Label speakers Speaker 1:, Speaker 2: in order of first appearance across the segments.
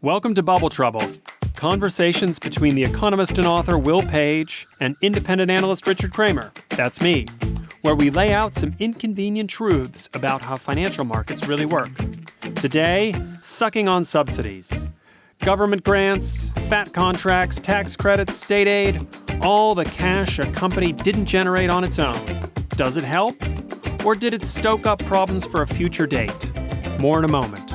Speaker 1: Welcome to Bubble Trouble, conversations between the economist and author Will Page and independent analyst Richard Kramer, that's me, where we lay out some inconvenient truths about how financial markets really work. Today, sucking on subsidies. Government grants, fat contracts, tax credits, state aid, all the cash a company didn't generate on its own. Does it help? Or did it stoke up problems for a future date? More in a moment.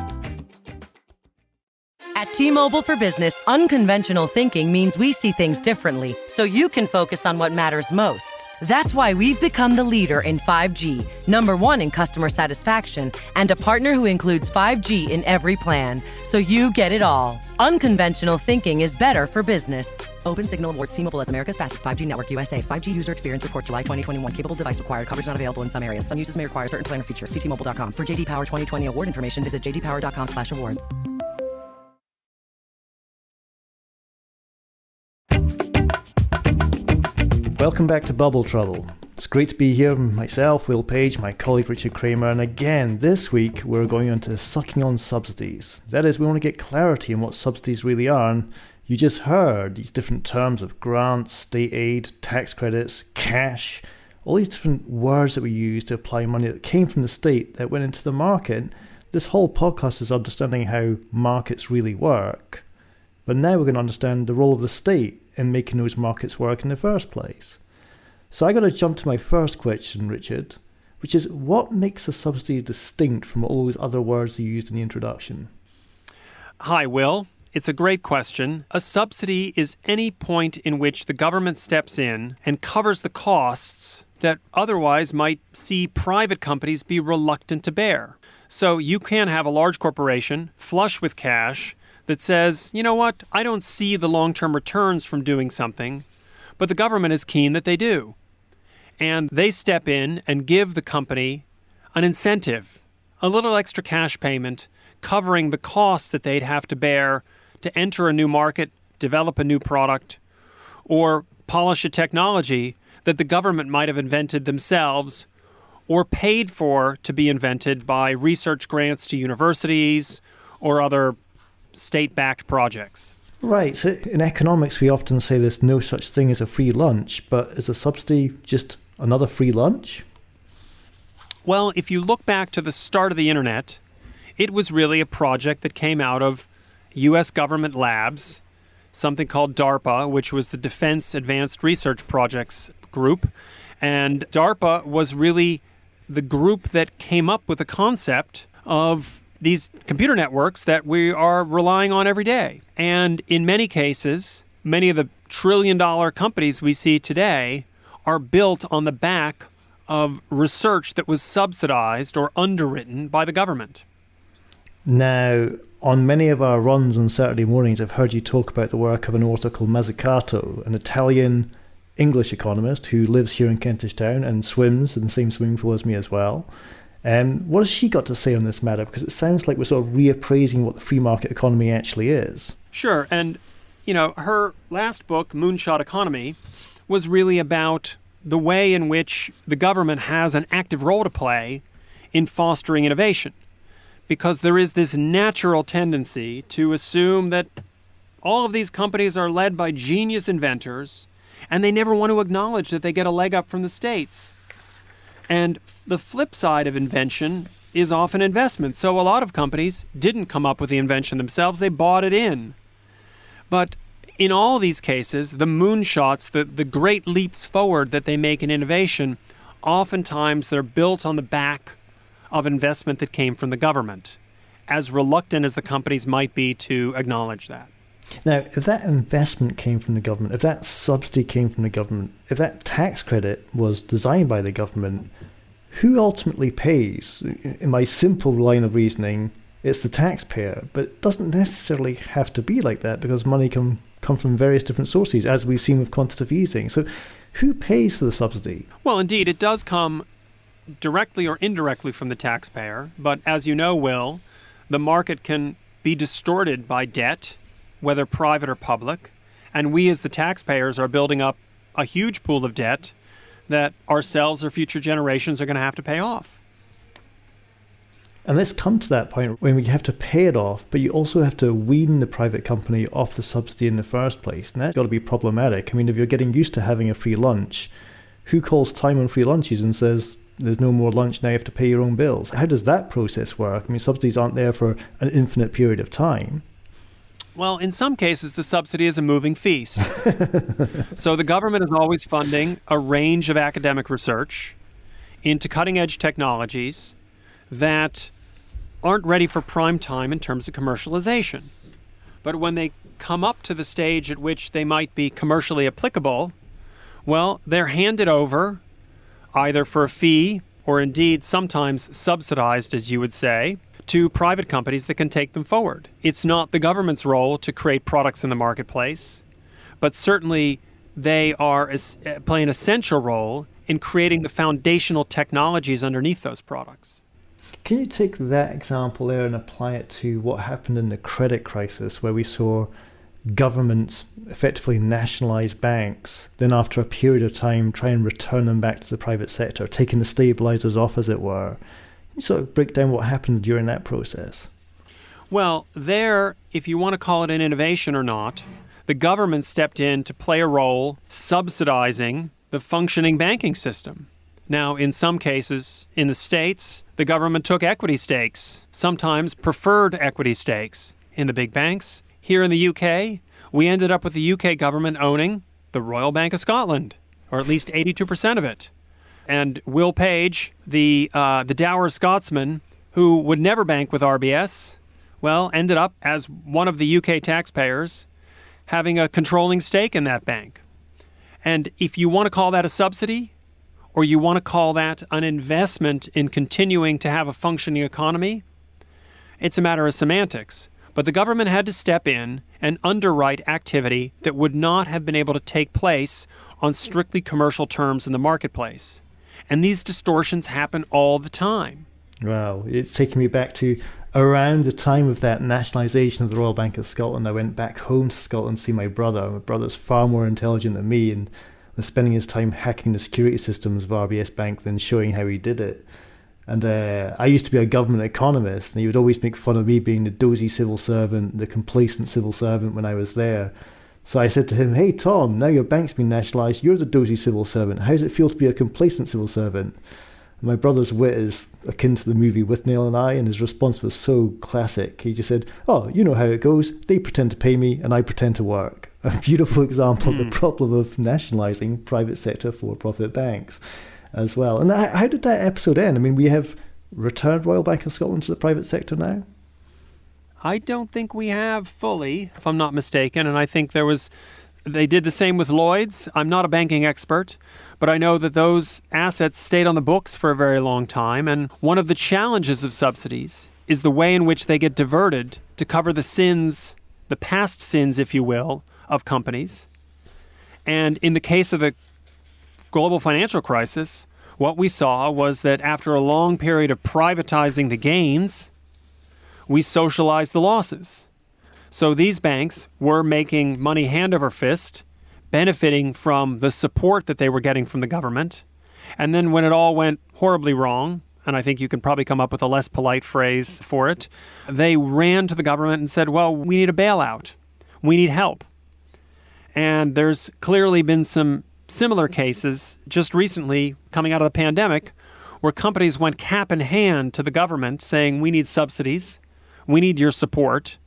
Speaker 2: At T-Mobile for Business, unconventional thinking means we see things differently, so you can focus on what matters most. That's why we've become the leader in 5G, number one in customer satisfaction, and a partner who includes 5G in every plan, so you get it all. Unconventional thinking is better for business. Open Signal awards T-Mobile as America's fastest 5G network USA. 5G user experience report July 2021. Capable device required. Coverage not available in some areas. Some uses may require certain plan or features. See T-Mobile.com. For JD Power 2020 award information, visit jdpower.com/awards.
Speaker 3: Welcome back to Bubble Trouble. It's great to be here with myself, Will Page, my colleague Richard Kramer, and again, this week we're going on to sucking on subsidies. That is, we want to get clarity on what subsidies really are, and you just heard these different terms of grants, state aid, tax credits, cash, all these different words that we use to apply money that came from the state that went into the market. This whole podcast is understanding how markets really work, but now we're going to understand the role of the state in making those markets work in the first place. So I got to jump to my first question, Richard, which is what makes a subsidy distinct from all those other words you used in the introduction?
Speaker 1: Hi, Will. It's a great question. A subsidy is any point in which the government steps in and covers the costs that otherwise might see private companies be reluctant to bear. So you can have a large corporation flush with cash that says, you know what, I don't see the long-term returns from doing something, but the government is keen that they do. And they step in and give the company an incentive, a little extra cash payment covering the costs that they'd have to bear to enter a new market, develop a new product, or polish a technology that the government might have invented themselves or paid for to be invented by research grants to universities or other state-backed projects.
Speaker 3: Right, so in economics we often say there's no such thing as a free lunch, but is a subsidy just another free lunch?
Speaker 1: Well, if you look back to the start of the internet, it was really a project that came out of U.S. government labs, something called DARPA, which was the Defense Advanced Research Projects Group. And DARPA was really the group that came up with the concept of these computer networks that we are relying on every day. And in many cases, many of the trillion-dollar companies we see today are built on the back of research that was subsidized or underwritten by the government.
Speaker 3: Now, on many of our runs on Saturday mornings, I've heard you talk about the work of an author called Mazzucato, an Italian English economist who lives here in Kentish Town and swims in the same swimming pool as me as well. What has she got to say on this matter? Because it sounds like we're sort of reappraising what the free market economy actually is.
Speaker 1: Sure. And, her last book, Moonshot Economy, was really about the way in which the government has an active role to play in fostering innovation. Because there is this natural tendency to assume that all of these companies are led by genius inventors, and they never want to acknowledge that they get a leg up from the states. And the flip side of invention is often investment. So a lot of companies didn't come up with the invention themselves, they bought it in. But in all these cases, the moonshots, the great leaps forward that they make in innovation, oftentimes they're built on the back of investment that came from the government, as reluctant as the companies might be to acknowledge that.
Speaker 3: Now, if that investment came from the government, if that subsidy came from the government, if that tax credit was designed by the government, who ultimately pays? In my simple line of reasoning, it's the taxpayer, but it doesn't necessarily have to be like that because money can come from various different sources, as we've seen with quantitative easing. So who pays for the subsidy?
Speaker 1: Well, indeed, it does come directly or indirectly from the taxpayer. But as you know, Will, the market can be distorted by debt, whether private or public. And we as the taxpayers are building up a huge pool of debt that ourselves or future generations are going to have to pay off.
Speaker 3: And let's come to that point when we have to pay it off, but you also have to wean the private company off the subsidy in the first place. And that's got to be problematic. I mean, if you're getting used to having a free lunch, who calls time on free lunches and says, there's no more lunch, now you have to pay your own bills? How does that process work? I mean, subsidies aren't there for an infinite period of time.
Speaker 1: Well, in some cases, the subsidy is a moving feast. So the government is always funding a range of academic research into cutting-edge technologies that aren't ready for prime time in terms of commercialization. But when they come up to the stage at which they might be commercially applicable, well, they're handed over either for a fee or indeed sometimes subsidized, as you would say, to private companies that can take them forward. It's not the government's role to create products in the marketplace, but certainly they play an essential role in creating the foundational technologies underneath those products.
Speaker 3: Can you take that example there and apply it to what happened in the credit crisis, where we saw governments effectively nationalize banks, then after a period of time try and return them back to the private sector, taking the stabilizers off, as it were? Can you sort of break down what happened during that process?
Speaker 1: Well, there, if you want to call it an innovation or not, the government stepped in to play a role subsidizing the functioning banking system. Now, in some cases, in the States, the government took equity stakes, sometimes preferred equity stakes in the big banks. Here in the UK, we ended up with the UK government owning the Royal Bank of Scotland, or at least 82% of it. And Will Page, the dour Scotsman who would never bank with RBS, well, ended up as one of the UK taxpayers having a controlling stake in that bank. And if you want to call that a subsidy, or you want to call that an investment in continuing to have a functioning economy, it's a matter of semantics. But the government had to step in and underwrite activity that would not have been able to take place on strictly commercial terms in the marketplace. And these distortions happen all the time.
Speaker 3: Wow, it's taking me back to around the time of that nationalisation of the Royal Bank of Scotland. I went back home to Scotland to see my brother. My brother's far more intelligent than me and was spending his time hacking the security systems of RBS Bank than showing how he did it. And I used to be a government economist, and he would always make fun of me being the dozy civil servant, the complacent civil servant when I was there. So I said to him, "Hey Tom, now your bank's been nationalised, you're the dozy civil servant. How does it feel to be a complacent civil servant?" And my brother's wit is akin to the movie With Nail and I, and his response was so classic. He just said, "Oh, you know how it goes. They pretend to pay me and I pretend to work." A beautiful example of the problem of nationalising private sector for-profit banks as well. And how did that episode end? I mean, we have returned Royal Bank of Scotland to the private sector now?
Speaker 1: I don't think we have fully, if I'm not mistaken. And I think they did the same with Lloyd's. I'm not a banking expert, but I know that those assets stayed on the books for a very long time. And one of the challenges of subsidies is the way in which they get diverted to cover the sins, the past sins, if you will, of companies. And in the case of the global financial crisis, what we saw was that after a long period of privatizing the gains, we socialized the losses. So these banks were making money hand over fist, benefiting from the support that they were getting from the government. And then when it all went horribly wrong, and I think you can probably come up with a less polite phrase for it, they ran to the government and said, well, we need a bailout. We need help. And there's clearly been some similar cases just recently coming out of the pandemic where companies went cap in hand to the government saying, we need subsidies, we need your support,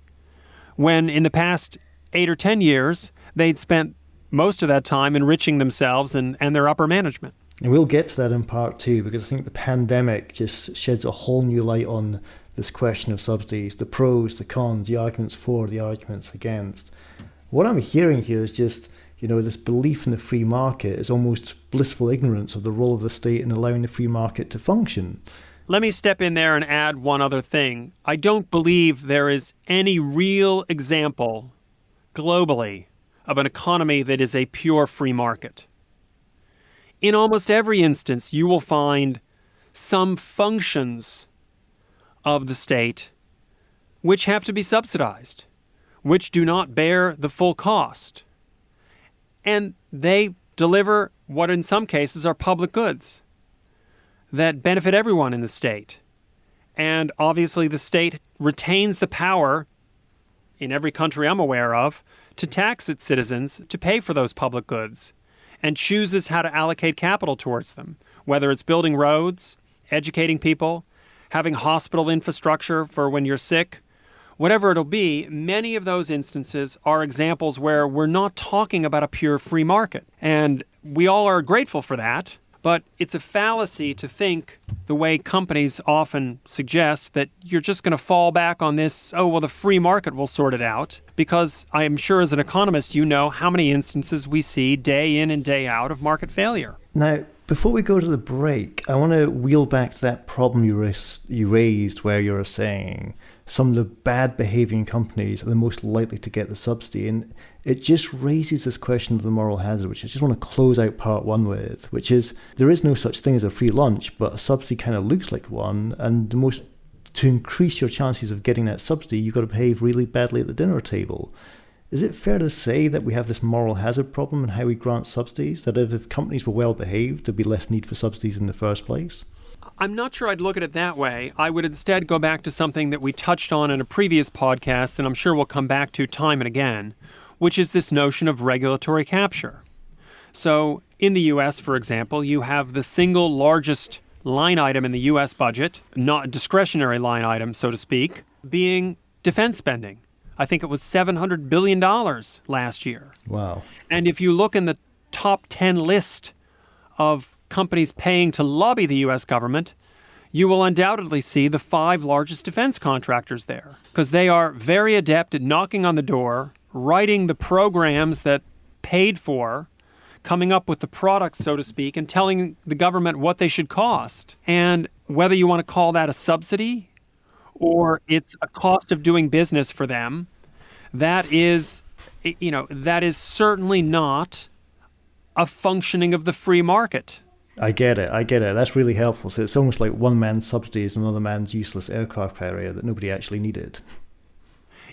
Speaker 1: when in the past 8 or 10 years, they'd spent most of that time enriching themselves and their upper management.
Speaker 3: And we'll get to that in part 2, because I think the pandemic just sheds a whole new light on this question of subsidies, the pros, the cons, the arguments for, the arguments against. What I'm hearing here is just, this belief in the free market is almost blissful ignorance of the role of the state in allowing the free market to function.
Speaker 1: Let me step in there and add one other thing. I don't believe there is any real example globally of an economy that is a pure free market. In almost every instance, you will find some functions of the state which have to be subsidized, which do not bear the full cost. And they deliver what in some cases are public goods that benefit everyone in the state. And obviously the state retains the power in every country I'm aware of to tax its citizens to pay for those public goods and chooses how to allocate capital towards them, whether it's building roads, educating people, having hospital infrastructure for when you're sick, whatever it'll be. Many of those instances are examples where we're not talking about a pure free market. And we all are grateful for that. But it's a fallacy to think the way companies often suggest that you're just going to fall back on this, oh, well, the free market will sort it out. Because I am sure as an economist, you know how many instances we see day in and day out of market failure.
Speaker 3: Now, before we go to the break, I want to wheel back to that problem you raised where you were saying some of the bad behaving companies are the most likely to get the subsidy. And it just raises this question of the moral hazard, which I just want to close out part one with, which is there is no such thing as a free lunch, but a subsidy kind of looks like one. And to increase your chances of getting that subsidy, you've got to behave really badly at the dinner table. Is it fair to say that we have this moral hazard problem in how we grant subsidies? That if companies were well behaved, there'd be less need for subsidies in the first place?
Speaker 1: I'm not sure I'd look at it that way. I would instead go back to something that we touched on in a previous podcast, and I'm sure we'll come back to time and again, which is this notion of regulatory capture. So in the U.S., for example, you have the single largest line item in the U.S. budget, not a discretionary line item, so to speak, being defense spending. I think it was $700 billion last year.
Speaker 3: Wow.
Speaker 1: And if you look in the top 10 list of companies paying to lobby the U.S. government, you will undoubtedly see the 5 largest defense contractors there, because they are very adept at knocking on the door, writing the programs that paid for, coming up with the products, so to speak, and telling the government what they should cost. And whether you want to call that a subsidy or it's a cost of doing business for them, that is certainly not a functioning of the free market.
Speaker 3: I get it. That's really helpful. So it's almost like one man's subsidy is another man's useless aircraft carrier that nobody actually needed.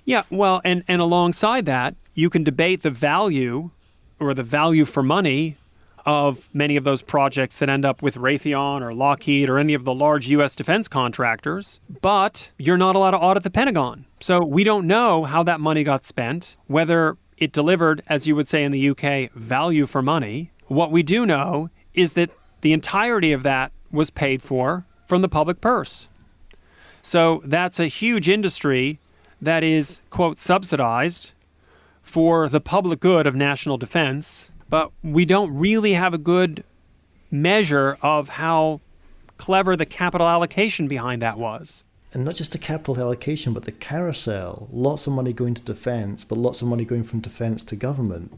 Speaker 1: Yeah, well, and alongside that, you can debate the value or the value for money of many of those projects that end up with Raytheon or Lockheed or any of the large U.S. defense contractors, but you're not allowed to audit the Pentagon. So we don't know how that money got spent, whether it delivered, as you would say in the UK, value for money. What we do know is that the entirety of that was paid for from the public purse. So that's a huge industry that is, quote, subsidized for the public good of national defense, but we don't really have a good measure of how clever the capital allocation behind that was.
Speaker 3: And not just the capital allocation, but the carousel. Lots of money going to defense, but lots of money going from defense to government.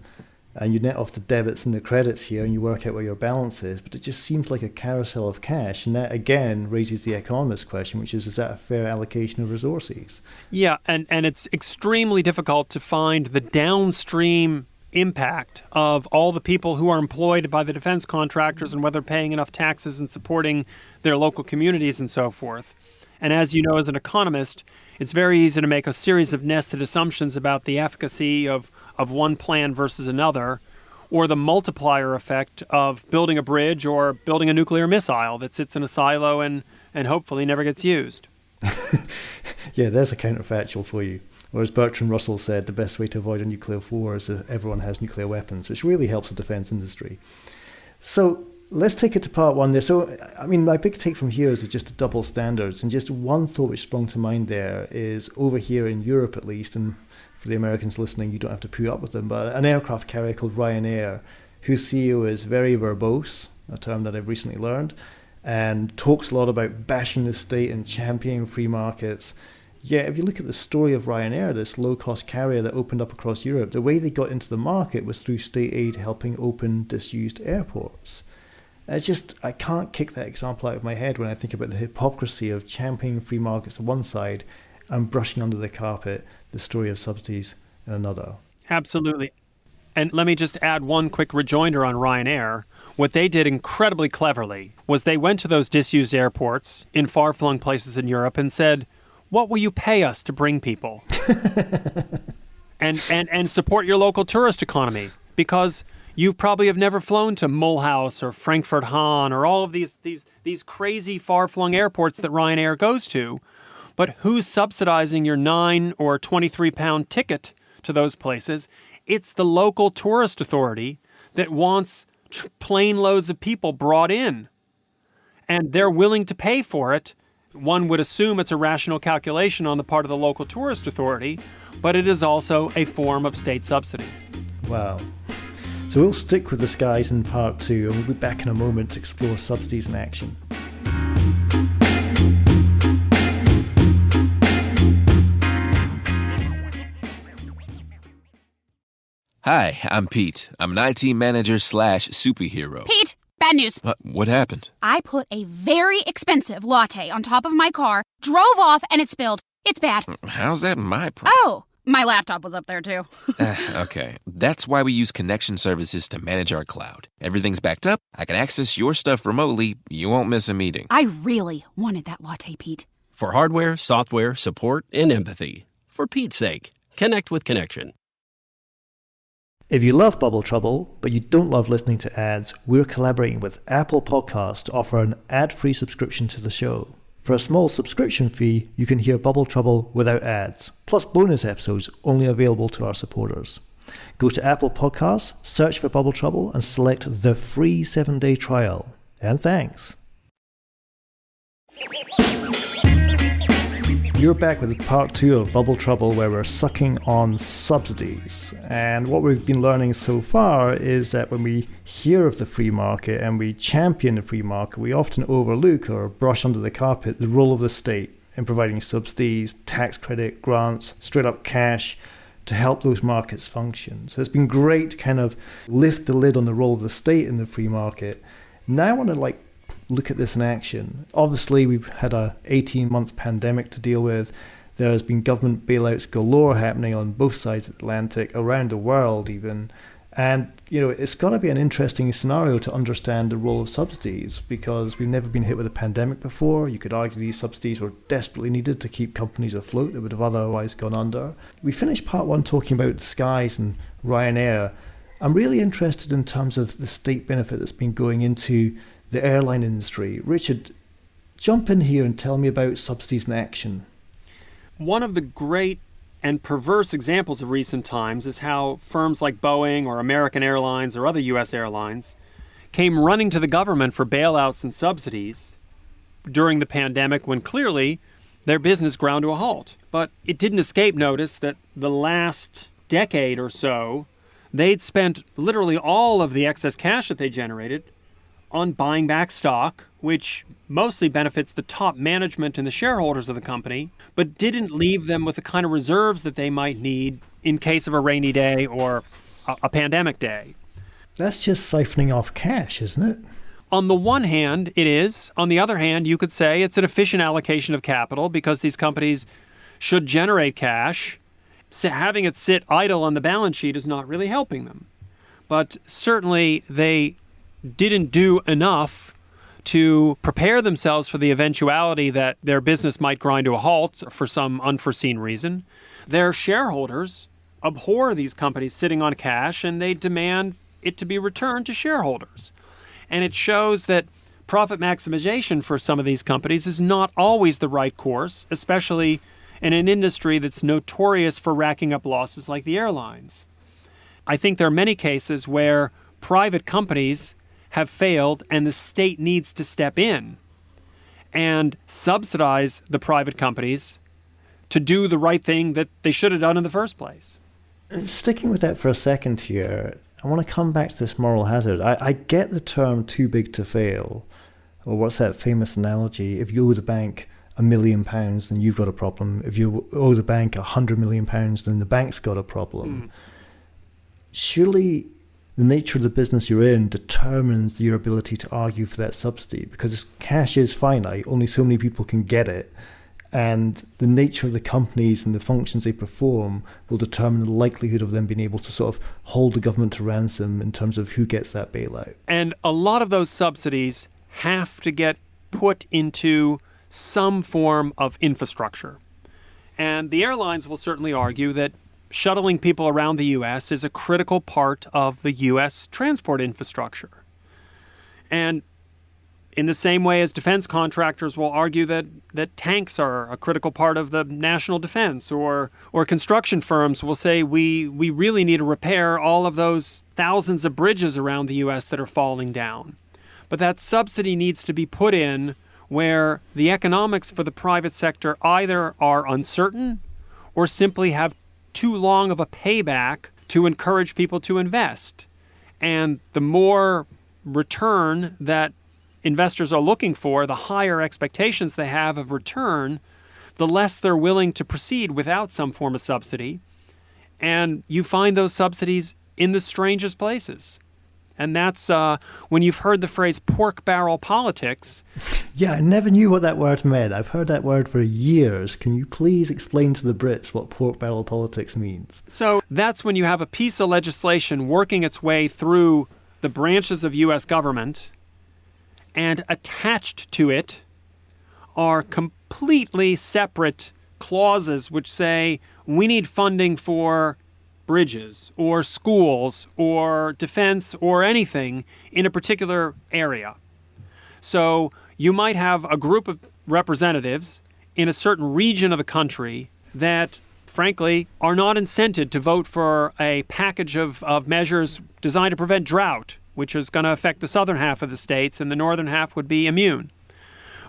Speaker 3: And you net off the debits and the credits here and you work out where your balance is, but it just seems like a carousel of cash. And that, again, raises the economist question, which is that a fair allocation of resources?
Speaker 1: Yeah, and it's extremely difficult to find the downstream impact of all the people who are employed by the defense contractors and whether paying enough taxes and supporting their local communities and so forth. And as you know, as an economist, it's very easy to make a series of nested assumptions about the efficacy of one plan versus another, or the multiplier effect of building a bridge or building a nuclear missile that sits in a silo and hopefully never gets used.
Speaker 3: Yeah, there's a counterfactual for you. Or as Bertrand Russell said, the best way to avoid a nuclear war is if everyone has nuclear weapons, which really helps the defense industry. So let's take it to part one there. So, I mean, my big take from here is just the double standards. And just one thought which sprung to mind there is over here in Europe, at least, and for the Americans listening, you don't have to put up with them, but an aircraft carrier called Ryanair, whose CEO is very verbose, a term that I've recently learned, and talks a lot about bashing the state and championing free markets. Yeah, if you look at the story of Ryanair, this low-cost carrier that opened up across Europe, the way they got into the market was through state aid helping open disused airports. It's just, I can't kick that example out of my head when I think about the hypocrisy of championing free markets on one side and brushing under the carpet the story of subsidies in another.
Speaker 1: Absolutely. And let me just add one quick rejoinder on Ryanair. What they did incredibly cleverly was they went to those disused airports in far-flung places in Europe and said, what will you pay us to bring people? and support your local tourist economy. Because You probably have never flown to Mulhouse or Frankfurt Hahn or all of these crazy far-flung airports that Ryanair goes to. But who's subsidizing your 9 or 23-pound ticket to those places? It's the local tourist authority that wants plane loads of people brought in. And they're willing to pay for it. One would assume it's a rational calculation on the part of the local tourist authority, but it is also a form of state subsidy.
Speaker 3: Wow. So we'll stick with the skies in part 2, and we'll be back in a moment to explore subsidies in action.
Speaker 4: Hi, I'm Pete. I'm an IT manager / superhero.
Speaker 5: Pete, bad news.
Speaker 4: What happened?
Speaker 5: I put a very expensive latte on top of my car, drove off, and it spilled. It's bad.
Speaker 4: How's that my problem?
Speaker 5: Oh, my laptop was up there too.
Speaker 4: Okay, that's why we use connection services to manage our cloud. Everything's backed up. I can access your stuff remotely. You won't miss a meeting.
Speaker 5: I really wanted that latte, Pete.
Speaker 6: For hardware, software, support, and empathy. For Pete's sake, connect with Connection.
Speaker 3: If you love Bubble Trouble, but you don't love listening to ads, we're collaborating with Apple Podcasts to offer an ad-free subscription to the show. For a small subscription fee, you can hear Bubble Trouble without ads, plus bonus episodes only available to our supporters. Go to Apple Podcasts, search for Bubble Trouble, and select the free 7-day trial. And thanks. You're back with part 2 of Bubble Trouble, where we're sucking on subsidies. And what we've been learning so far is that when we hear of the free market and we champion the free market, we often overlook or brush under the carpet the role of the state in providing subsidies, tax credit, grants, straight up cash to help those markets function. So it's been great to kind of lift the lid on the role of the state in the free market. Now I want to look at this in action. Obviously, we've had a 18-month pandemic to deal with. There has been government bailouts galore happening on both sides of the Atlantic, around the world even. And, it's got to be an interesting scenario to understand the role of subsidies, because we've never been hit with a pandemic before. You could argue these subsidies were desperately needed to keep companies afloat that would have otherwise gone under. We finished part 1 talking about the skies and Ryanair. I'm really interested in terms of the state benefit that's been going into the airline industry. Richard, jump in here and tell me about subsidies in action.
Speaker 1: One of the great and perverse examples of recent times is how firms like Boeing or American Airlines or other U.S. airlines came running to the government for bailouts and subsidies during the pandemic when clearly their business ground to a halt. But it didn't escape notice that the last decade or so, they'd spent literally all of the excess cash that they generated on buying back stock, which mostly benefits the top management and the shareholders of the company, but didn't leave them with the kind of reserves that they might need in case of a rainy day or a pandemic day.
Speaker 3: That's just siphoning off cash, isn't it?
Speaker 1: On the one hand, it is. On the other hand, you could say it's an efficient allocation of capital because these companies should generate cash. So having it sit idle on the balance sheet is not really helping them. But certainly they didn't do enough to prepare themselves for the eventuality that their business might grind to a halt for some unforeseen reason. Their shareholders abhor these companies sitting on cash, and they demand it to be returned to shareholders. And it shows that profit maximization for some of these companies is not always the right course, especially in an industry that's notorious for racking up losses like the airlines. I think there are many cases where private companies have failed and the state needs to step in and subsidize the private companies to do the right thing that they should have done in the first place.
Speaker 3: Sticking with that for a second here, I want to come back to this moral hazard. I get the term too big to fail, or what's that famous analogy? If you owe the bank £1 million, then you've got a problem. If you owe the bank £100 million, then the bank's got a problem. Surely the nature of the business you're in determines your ability to argue for that subsidy, because cash is finite, only so many people can get it, and the nature of the companies and the functions they perform will determine the likelihood of them being able to sort of hold the government to ransom in terms of who gets that bailout.
Speaker 1: And a lot of those subsidies have to get put into some form of infrastructure. And the airlines will certainly argue that shuttling people around the U.S. is a critical part of the U.S. transport infrastructure. And in the same way as defense contractors will argue that tanks are a critical part of the national defense, or construction firms will say we really need to repair all of those thousands of bridges around the U.S. that are falling down. But that subsidy needs to be put in where the economics for the private sector either are uncertain or simply have too long of a payback to encourage people to invest. And the more return that investors are looking for, the higher expectations they have of return, the less they're willing to proceed without some form of subsidy. And you find those subsidies in the strangest places. And that's when you've heard the phrase pork barrel politics.
Speaker 3: Yeah, I never knew what that word meant. I've heard that word for years. Can you please explain to the Brits what pork barrel politics means?
Speaker 1: So that's when you have a piece of legislation working its way through the branches of U.S. government, and attached to it are completely separate clauses which say we need funding for bridges or schools or defense or anything in a particular area. So you might have a group of representatives in a certain region of the country that, frankly, are not incented to vote for a package of measures designed to prevent drought, which is going to affect the southern half of the states, and the northern half would be immune.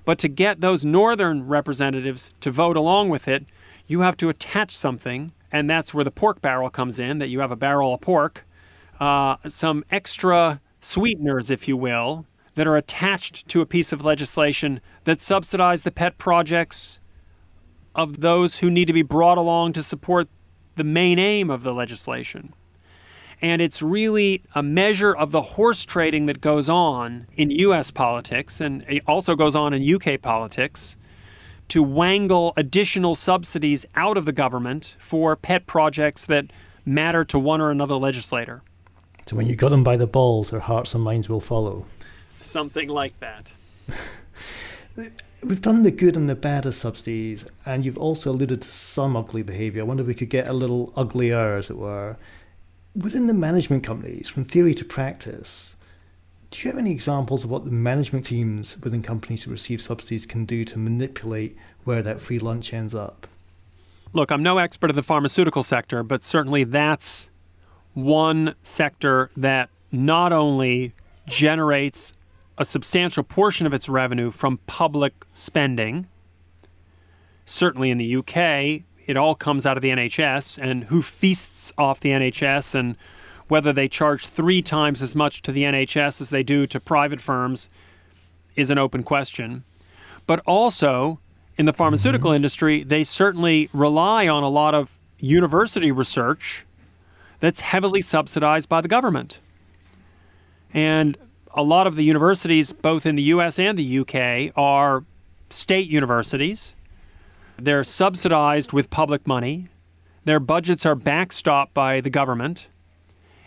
Speaker 1: But to get those northern representatives to vote along with it, you have to attach something, and that's where the pork barrel comes in, that you have a barrel of pork, some extra sweeteners, if you will, that are attached to a piece of legislation that subsidize the pet projects of those who need to be brought along to support the main aim of the legislation. And it's really a measure of the horse trading that goes on in U.S. politics, and it also goes on in U.K. politics, to wangle additional subsidies out of the government for pet projects that matter to one or another legislator.
Speaker 3: So when you got them by the balls, their hearts and minds will follow.
Speaker 1: Something like that.
Speaker 3: We've done the good and the bad of subsidies, and you've also alluded to some ugly behaviour. I wonder if we could get a little uglier, as it were. Within the management companies, from theory to practice, do you have any examples of what the management teams within companies who receive subsidies can do to manipulate where that free lunch ends up?
Speaker 1: Look, I'm no expert in the pharmaceutical sector, but certainly that's one sector that not only generates a substantial portion of its revenue from public spending. Certainly in the UK, it all comes out of the NHS, and who feasts off the NHS, and whether they charge 3 times as much to the NHS as they do to private firms is an open question. But also, in the pharmaceutical industry, they certainly rely on a lot of university research that's heavily subsidized by the government. And a lot of the universities, both in the US and the UK, are state universities. They're subsidized with public money. Their budgets are backstopped by the government.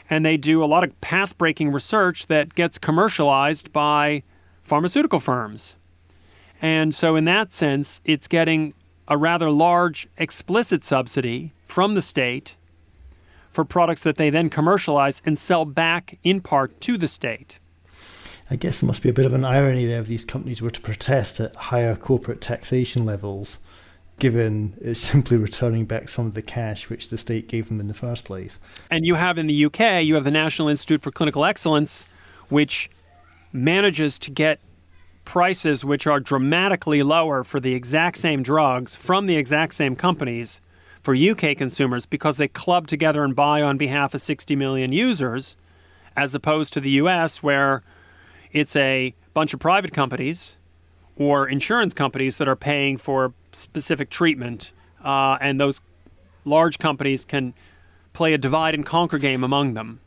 Speaker 1: And they do a lot of path-breaking research that gets commercialized by pharmaceutical firms. And so in that sense, it's getting a rather large explicit subsidy from the state for products that they then commercialize and sell back in part to the state.
Speaker 3: I guess there must be a bit of an irony there if these companies were to protest at higher corporate taxation levels, given it's simply returning back some of the cash which the state gave them in the first place.
Speaker 1: And you have in the UK, you have the National Institute for Clinical Excellence, which manages to get prices which are dramatically lower for the exact same drugs from the exact same companies for UK consumers because they club together and buy on behalf of 60 million users, as opposed to the US where it's a bunch of private companies or insurance companies that are paying for specific treatment, and those large companies can play a divide and conquer game among them.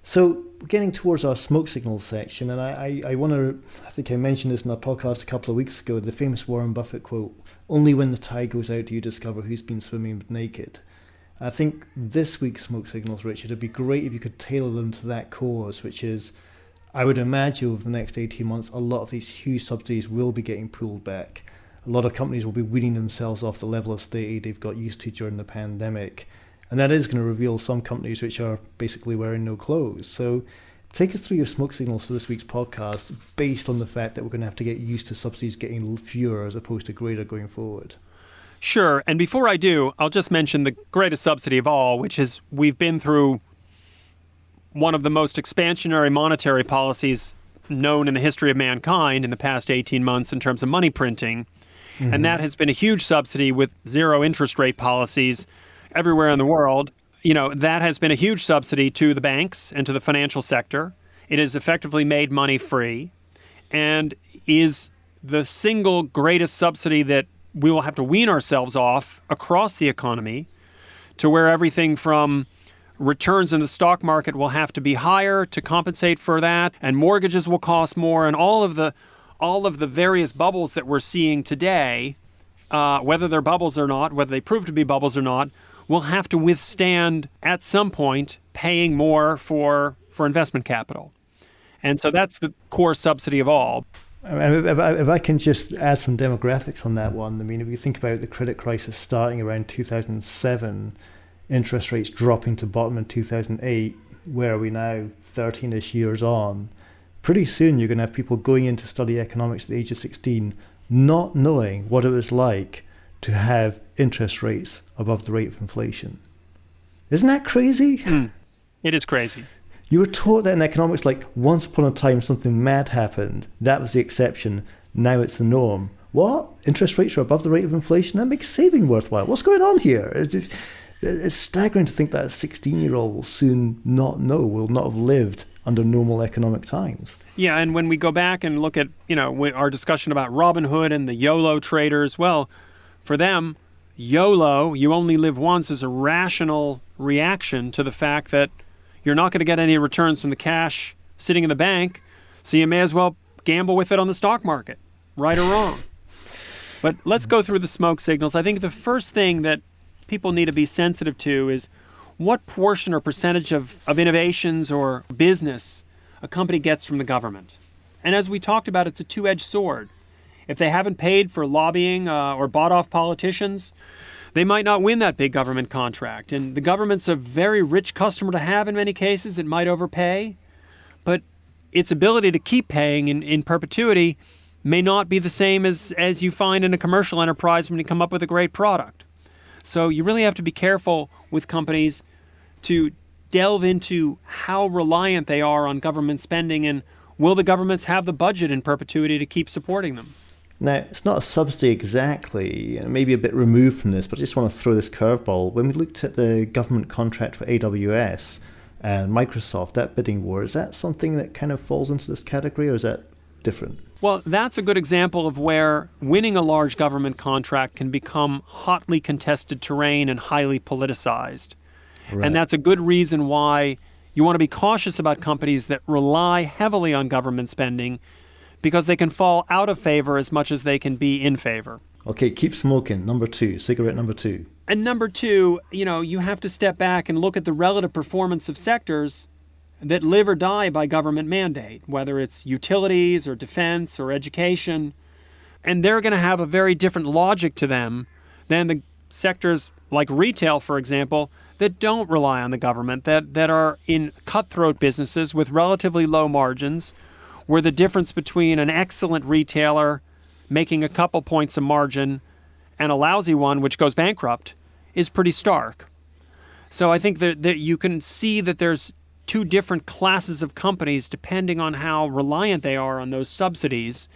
Speaker 3: So we're getting towards our smoke signals section, and I want to, I think I mentioned this in our podcast a couple of weeks ago, the famous Warren Buffett quote, "Only when the tide goes out do you discover who's been swimming naked." I think this week's smoke signals, Richard, it'd be great if you could tailor them to that cause, which is, I would imagine over the next 18 months, a lot of these huge subsidies will be getting pulled back. a lot of companies will be weaning themselves off the level of state aid they've got used to during the pandemic. And that is going to reveal some companies which are basically wearing no clothes. So take us through your smoke signals for this week's podcast based on the fact that we're going to have to get used to subsidies getting fewer as opposed to greater going forward.
Speaker 1: Sure. And before I do, I'll just mention the greatest subsidy of all, which is we've been through one of the most expansionary monetary policies known in the history of mankind in the past 18 months in terms of money printing. Mm-hmm. And that has been a huge subsidy with zero interest rate policies everywhere in the world. That has been a huge subsidy to the banks and to the financial sector. It has effectively made money free and is the single greatest subsidy that we will have to wean ourselves off across the economy, to where everything from returns in the stock market will have to be higher to compensate for that, and mortgages will cost more, and all of the various bubbles that we're seeing today, whether they're bubbles or not, whether they prove to be bubbles or not, will have to withstand at some point paying more for investment capital. And so that's the core subsidy of all.
Speaker 3: If I can just add some demographics on that one, I mean, if you think about the credit crisis starting around 2007, interest rates dropping to bottom in 2008, where are we now, 13-ish years on? Pretty soon you're going to have people going in to study economics at the age of 16, not knowing what it was like to have interest rates above the rate of inflation. Isn't that crazy?
Speaker 1: It is crazy.
Speaker 3: You were taught that in economics, like once upon a time something mad happened. That was the exception. Now it's the norm. What? Interest rates are above the rate of inflation? That makes saving worthwhile. What's going on here? It's staggering to think that a 16-year-old will soon not know, will not have lived under normal economic times.
Speaker 1: Yeah, and when we go back and look at, our discussion about Robin Hood and the YOLO traders, well, for them, YOLO, you only live once, is a rational reaction to the fact that you're not going to get any returns from the cash sitting in the bank, so you may as well gamble with it on the stock market, right or wrong. But let's go through the smoke signals. I think the first thing that people need to be sensitive to is what portion or percentage of innovations or business a company gets from the government. And as we talked about, it's a two-edged sword. If they haven't paid for lobbying or bought off politicians, they might not win that big government contract. And the government's a very rich customer to have in many cases. It might overpay, but its ability to keep paying in perpetuity may not be the same as you find in a commercial enterprise when you come up with a great product. So you really have to be careful with companies to delve into how reliant they are on government spending, and will the governments have the budget in perpetuity to keep supporting them?
Speaker 3: Now, it's not a subsidy exactly, and maybe a bit removed from this, but I just want to throw this curveball. When we looked at the government contract for AWS and Microsoft, that bidding war, is that something that kind of falls into this category, or is that different?
Speaker 1: Well, that's a good example of where winning a large government contract can become hotly contested terrain and highly politicized. Right. And that's a good reason why you want to be cautious about companies that rely heavily on government spending, because they can fall out of favor as much as they can be in favor.
Speaker 3: Okay, keep smoking. Number 2, cigarette number 2.
Speaker 1: And number 2, you have to step back and look at the relative performance of sectors that live or die by government mandate, whether it's utilities or defense or education. And they're going to have a very different logic to them than the sectors like retail, for example, that don't rely on the government, that are in cutthroat businesses with relatively low margins, where the difference between an excellent retailer making a couple points of margin and a lousy one which goes bankrupt is pretty stark. So I think that you can see that there's two different classes of companies depending on how reliant they are on those subsidies,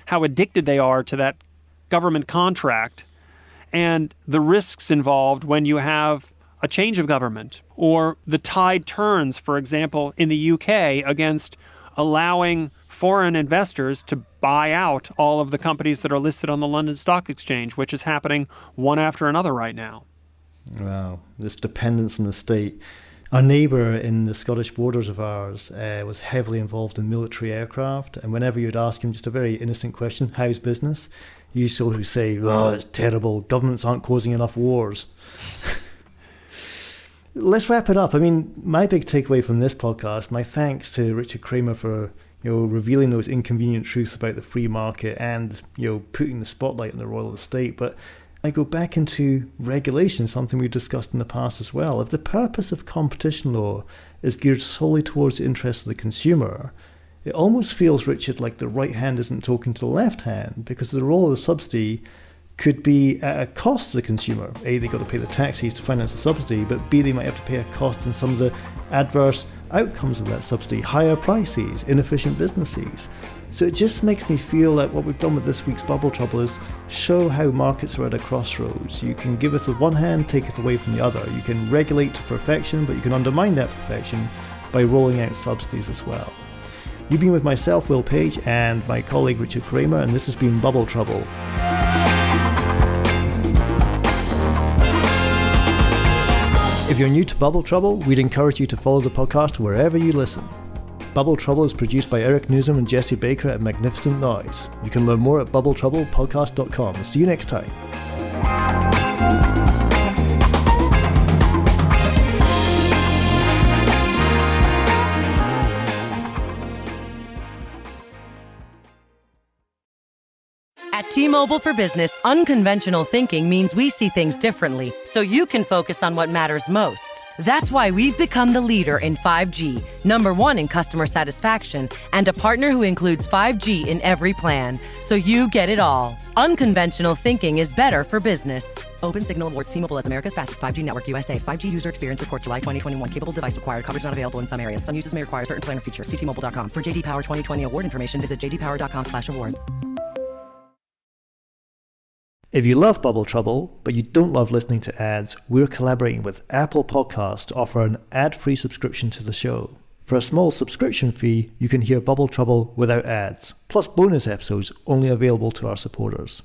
Speaker 1: how addicted they are to that government contract, and the risks involved when you have a change of government, or the tide turns, for example, in the UK against allowing foreign investors to buy out all of the companies that are listed on the London Stock Exchange, which is happening one after another right now.
Speaker 3: Wow, this dependence on the state. Our neighbour in the Scottish borders of ours was heavily involved in military aircraft, and whenever you'd ask him just a very innocent question, how's business? He used to always say, oh, it's terrible, governments aren't causing enough wars. Let's wrap it up. I mean, my big takeaway from this podcast, my thanks to Richard Kramer for revealing those inconvenient truths about the free market and, putting the spotlight on the royal estate. But I go back into regulation, something we've discussed in the past as well. If the purpose of competition law is geared solely towards the interests of the consumer, it almost feels, Richard, like the right hand isn't talking to the left hand, because the role of the subsidy could be at a cost to the consumer. A, they got to pay the taxes to finance the subsidy, but B, they might have to pay a cost in some of the adverse outcomes of that subsidy, higher prices, inefficient businesses. So it just makes me feel that what we've done with this week's Bubble Trouble is show how markets are at a crossroads. You can giveth with one hand, taketh away from the other. You can regulate to perfection, but you can undermine that perfection by rolling out subsidies as well. You've been with myself, Will Page, and my colleague Richard Kramer, and this has been Bubble Trouble. If you're new to Bubble Trouble, we'd encourage you to follow the podcast wherever you listen. Bubble Trouble is produced by Eric Newsom and Jesse Baker at Magnificent Noise. You can learn more at bubbletroublepodcast.com. See you next time.
Speaker 2: At T-Mobile for Business, unconventional thinking means we see things differently, so you can focus on what matters most. That's why we've become the leader in 5G, #1 in customer satisfaction, and a partner who includes 5G in every plan, so you get it all. Unconventional thinking is better for business. Open Signal awards T-Mobile as America's fastest 5G network USA. 5G user experience report July 2021. Capable device required. Coverage not available in some areas. Some uses may require certain plan or features. See T-Mobile.com. For JD Power 2020 award information, visit jdpower.com/awards.
Speaker 3: If you love Bubble Trouble, but you don't love listening to ads, we're collaborating with Apple Podcasts to offer an ad-free subscription to the show. For a small subscription fee, you can hear Bubble Trouble without ads, plus bonus episodes only available to our supporters.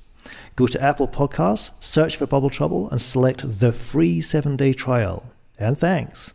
Speaker 3: Go to Apple Podcasts, search for Bubble Trouble, and select the free 7-day trial. And thanks.